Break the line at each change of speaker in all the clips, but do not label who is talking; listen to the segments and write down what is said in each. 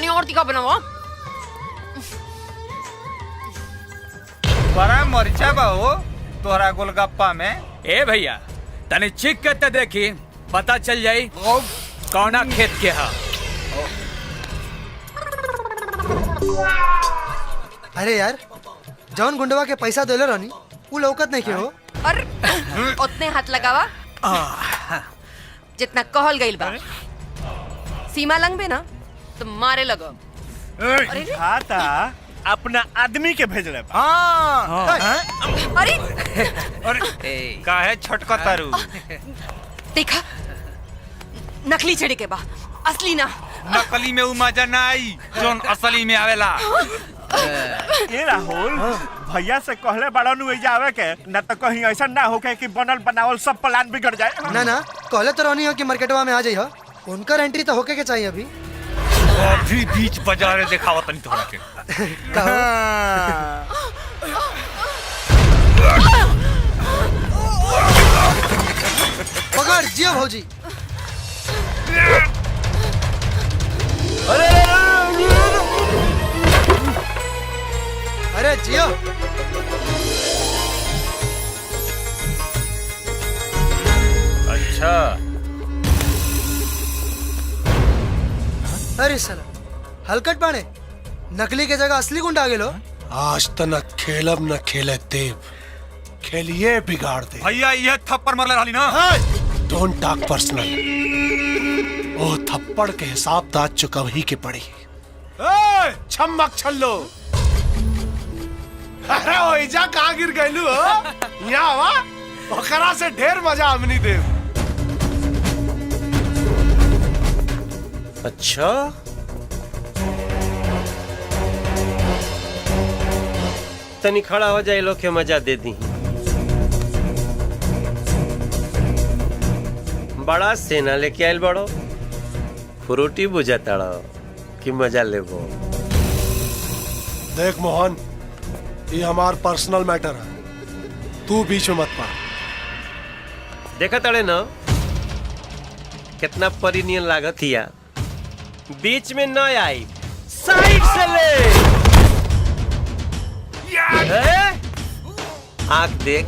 तनी और तीखा बनावा।
बड़ा मरचा बा हो तोहरा गोलगप्पा में।
ए भैया तनी चिक के ते देखी, पता चल जाई कौना खेत के हा।
अरे यार जौन गुंडवा के पैसा देले रहनी वो लौकत नहीं के हो।
और उतने हाथ लगावा जितना कहल गइल बा। सीमा लंघबे ना तो मारे लगो। अरे
खाता अपना आदमी के भेज रहे।
अरे
काहे छटका तारू?
देखा नकली चढ़े के बा, असली ना।
नकली में उ मजा ना आई जोन असली में आवेला।
ये राहुल भैया से कहले बड़ा नु जावे के न तो कहीं ऐसा ना होके कि बनल बनावल सब प्लान बिगड़ जाए।
ना ना कहले तो रहनी हो कि मार्केटवा में आ जाइए, उनका एंट्री तो होके के चाहिए अभी।
अभी बीच बाजार दिखावा तनी तोहरा के।
पकड़ जियो भौजी। अरे जियो।
अच्छा
अरे साला हलकट पाने नकली के जगह असली गुंडा आ गेलो।
आज तो न खेलब न खेले देव, खेलिए बिगाड़ दे।
भैया ये थप्पड़ मारले रहली ना।
Don't talk personal. ओ थप्पड़ के हिसाब दाद चुकवही के पड़ी। छम्मक छल्लो। अरे ओइजा कहाँ गिर गइलू हो? यहाँ वा ओकरा से ढेर मजा हमनी देव।
अच्छा तनी खड़ा हो जाए लोग के मजा दे दी। बड़ा सेना लेके आयल बड़ो, फ्रूटी बुझा ताड़ो कि मजा लेबो।
देख मोहन ये हमार पर्सनल मैटर है, तू बीच में मत पा।
देखा ताड़े न कितना परिनियन लागत हिया। बीच में न आई, साइड से ले। आँख देख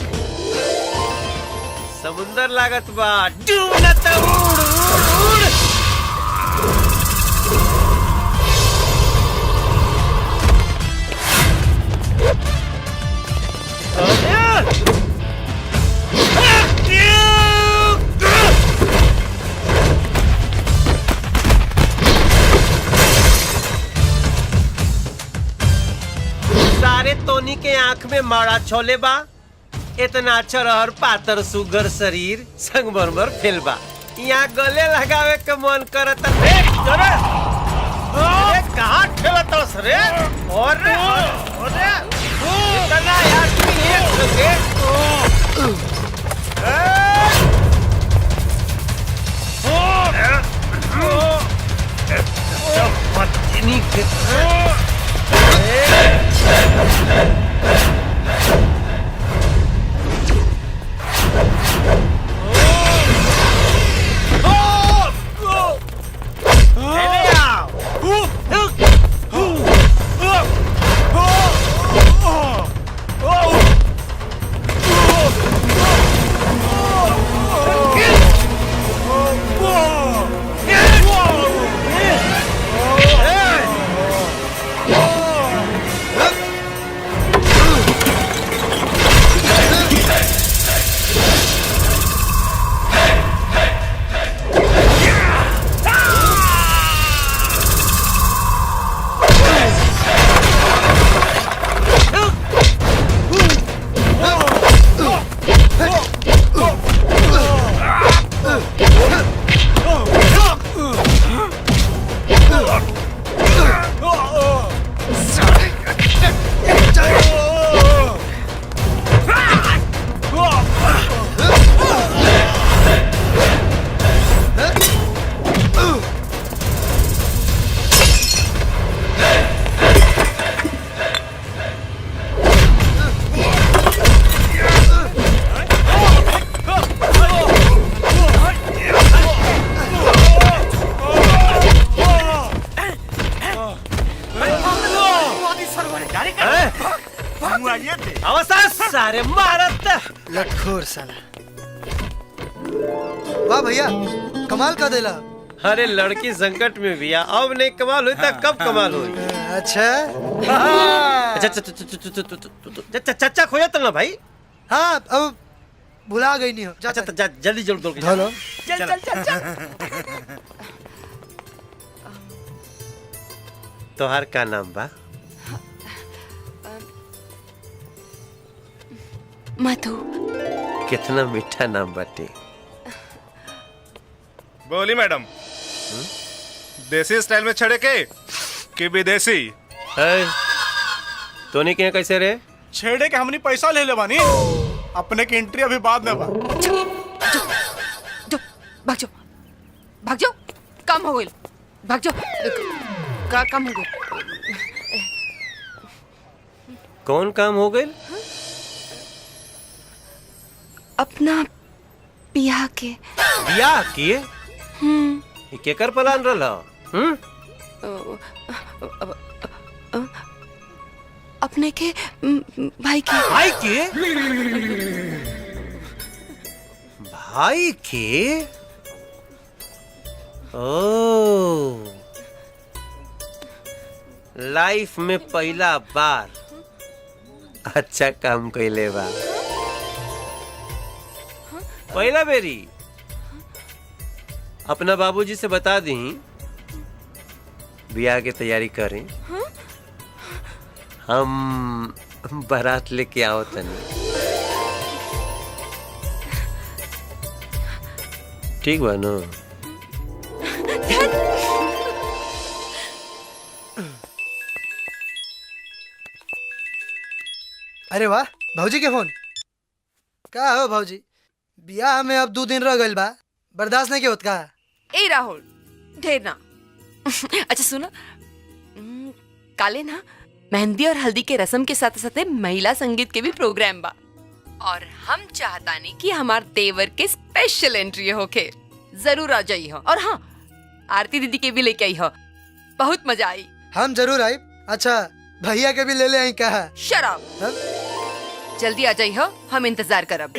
समुंदर लागत बा, डूब न त उड़ उड़। सारे तोनी के आंख में माड़ा छोले बा, इतना अच्छा रहर पातर सुगर शरीर संगमरमर फेल बा। यहाँ गले लगावे के मन करत रे। कहाँ ठेलत रे? और इतना यार तू एक लगे। पत्नी के अरे मारत
लटखोर साला। वाह भैया, कमाल का देला।
अरे लड़की संकट में भी अब नहीं कमाल हुई तो कब कमाल हुई?
अच्छा
अच्छा चचा खोया तो ना भाई।
हाँ, अब भुला गई नहीं हो।
अच्छा तो जल्दी जल्दी दौड़ के जा।
धोलो।
तोहार का नाम बा?
मधु।
कितना मीठा नाम बाटे।
बोली मैडम, देसी स्टाइल में छड़े के कि विदेशी?
तोनी के यहाँ कैसे रे?
छेड़े के हमनी पैसा ले ले बानी, अपने की एंट्री अभी बाद में बा।
जो भाग जाओ, भाग जाओ, काम हो गई, भाग जाओ। का काम हो गई?
कौन काम हो गई?
अपना बियाह के।
बियाह किए? ये केकर प्लान रहला?
अपने के भाई के।
भाई के? भाई के? ओ, लाइफ में पहला बार अच्छा काम कैले बा। पहला बेरी अपना बाबूजी से बता दी बियाह की तैयारी करें। हम बारात लेके आओ तनी। ठीक बा नो?
अरे वाह, भाऊजी के फोन। का हो भाऊजी, बियाह में अब 2 दिन रह गइल बा, बर्दाश्त नहीं के होत का?
ए राहुल, ढेर ना। अच्छा सुनो, काले ना मेहंदी और हल्दी के रस्म के साथ साथ महिला संगीत के भी प्रोग्राम बा, और हम चाहतानी कि हमार देवर के स्पेशल एंट्री होके। जरूर आ जाई हो। और हाँ, आरती दीदी के भी लेके आई हो, बहुत मजा आई।
हम जरूर आई। अच्छा, भैया के भी ले ले आई कहा?
शराब। जल्दी आ जाई हो, हम इंतजार करब।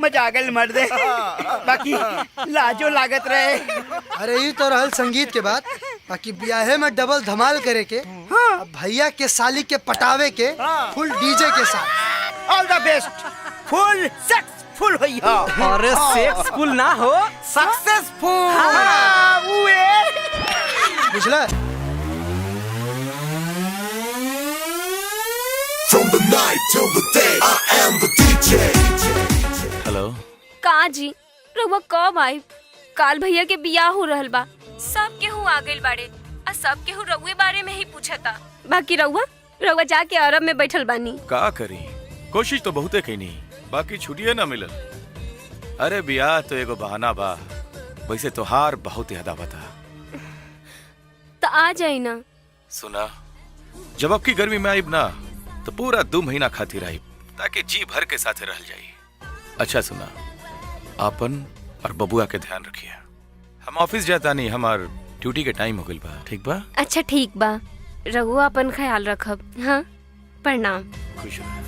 मजा आ गई मर्दे, बाकी लाजो लागत रहे।
अरे ये तो रहल संगीत के बाद, बाकी ब्याहे में डबल धमाल करे के। अब भैया के साली के पटावे के फुल डीजे के साथ।
ऑल द बेस्ट। फुल सक्सेसफुल होई हो।
अरे सेक्सफुल ना हो,
सक्सेसफुल।
बुझला?
From the night till the day, I am the DJ.
Hello.
का जी, रउआ कब आई? काल भैया के बियाह हो रहल बा, सब केहू आ गइल बाड़े, आ सब केहू रउए बारे में ही पूछता। बाकी रउआ जाके अरब में बैठल बानी।
का करी, कोशिश तो बहुते कईनी, बाकी छुट्टिए ना मिलल। अरे बियाह तो एगो बहाना बा, वैसे तोहार बहुत याद आवता।
तो आ जाई ना।
सुना, जब अब की गर्मी में आईब ना तो पूरा 2 महीना खातिर आईब, ताकि जी भर के साथे रह जाई। अच्छा सुना, आपन और बबुआ के ध्यान रखिए। हम ऑफिस जाता नहीं, हमार ड्यूटी के टाइम हो गइल बा। ठीक बा?
अच्छा ठीक बा, रउआ अपन ख्याल रखब। हाँ, प्रणाम।
खुश रह।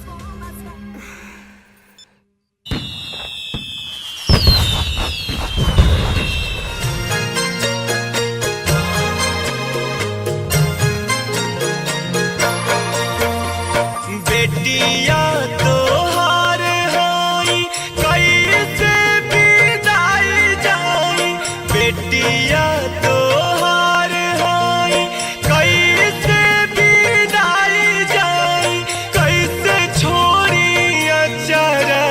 बेटिया तोहार होई कैसे विदाई जाई। बेटिया तोहार होई कैसे विदाई जाई। कैसे छोड़ी अचरा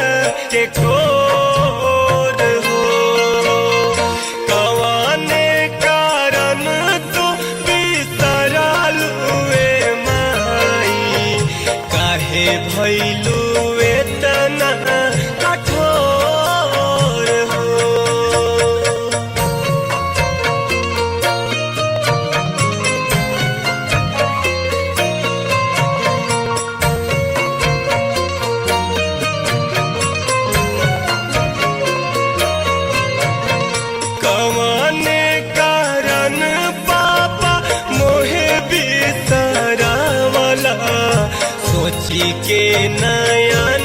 के कोर हो। कवाने कारण तू बिसरल हुए माई। काहे भइलू एतना कठोर हो। कवाने कारण पापा मोहे भी नदी के नयन